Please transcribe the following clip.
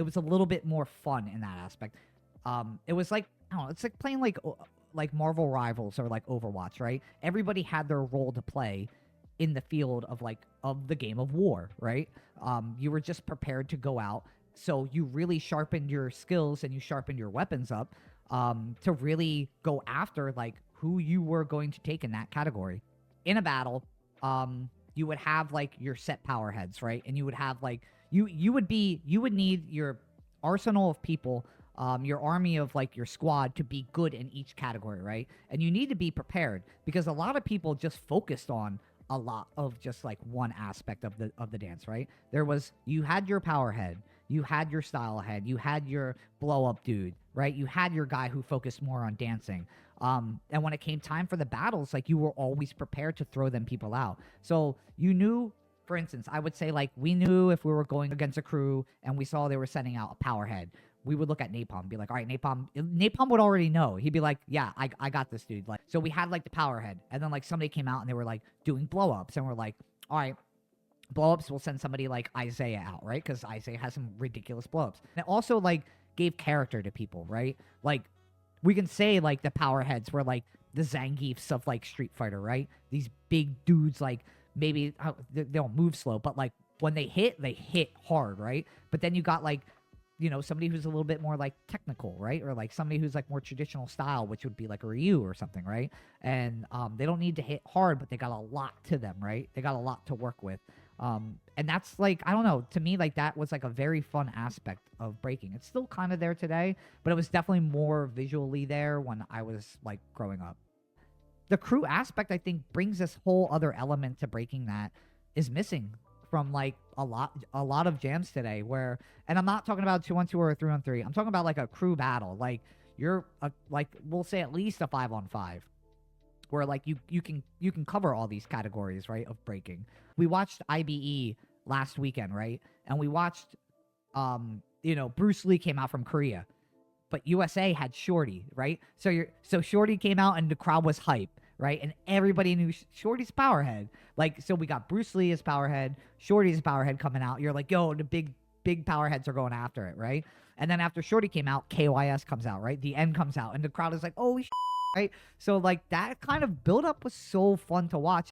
It was a little bit more fun in that aspect. It was like, I don't know, it's like playing like Marvel Rivals or like Overwatch, right? Everybody had their role to play in the field of like of the game of war, right? You were just prepared to go out, so you really sharpened your skills and you sharpened your weapons up to really go after like who you were going to take in that category. In a battle, you would have like your set power heads, right? And you would have like you would need your arsenal of people, your army of like your squad to be good in each category, right? And you need to be prepared because a lot of people just focused on a lot of just like one aspect of the dance, right? You had your power head, you had your style head, you had your blow up dude, right? You had your guy who focused more on dancing. And when it came time for the battles, like you were always prepared to throw them people out. So you knew, for instance, I would say like we knew if we were going against a crew and we saw they were sending out a power head, we would look at Napalm and be like, all right, Napalm would already know. He'd be like, yeah, I got this dude. Like, so we had like the power head, and then like somebody came out and they were like doing blow ups, and we're like, all right, blow ups, we'll send somebody like Isaiah out, right? Because Isaiah has some ridiculous blow ups. And it also like gave character to people, right? Like we can say like the power heads were like the Zangiefs of like Street Fighter, right? These big dudes, like maybe they don't move slow, but like when they hit hard, right? But then you got like, you know, somebody who's a little bit more like technical, right? Or like somebody who's like more traditional style, which would be like a Ryu or something, right? And they don't need to hit hard, but they got a lot to them, right? They got a lot to work with. And that's like, I don't know, to me, like that was like a very fun aspect of breaking. It's still kind of there today, but it was definitely more visually there when I was like growing up. The crew aspect, I think, brings this whole other element to breaking that is missing from like a lot of jams today, where, and I'm not talking about 2-on-2 or a 3-on-3, I'm talking about like a crew battle, like you're like we'll say at least a 5-on-5, where like you can cover all these categories, right, of breaking. We watched IBE last weekend, right? And we watched you know, Bruce Lee came out from Korea, but USA had Shorty, right? So Shorty came out and the crowd was hype, right? And everybody knew Shorty's Powerhead. Like, so we got Bruce Lee as Powerhead, Shorty's Powerhead coming out. You're like, yo, the big Powerheads are going after it, right? And then after Shorty came out, KYS comes out, right? The End comes out, and the crowd is like, oh, right? So like that kind of build up was so fun to watch.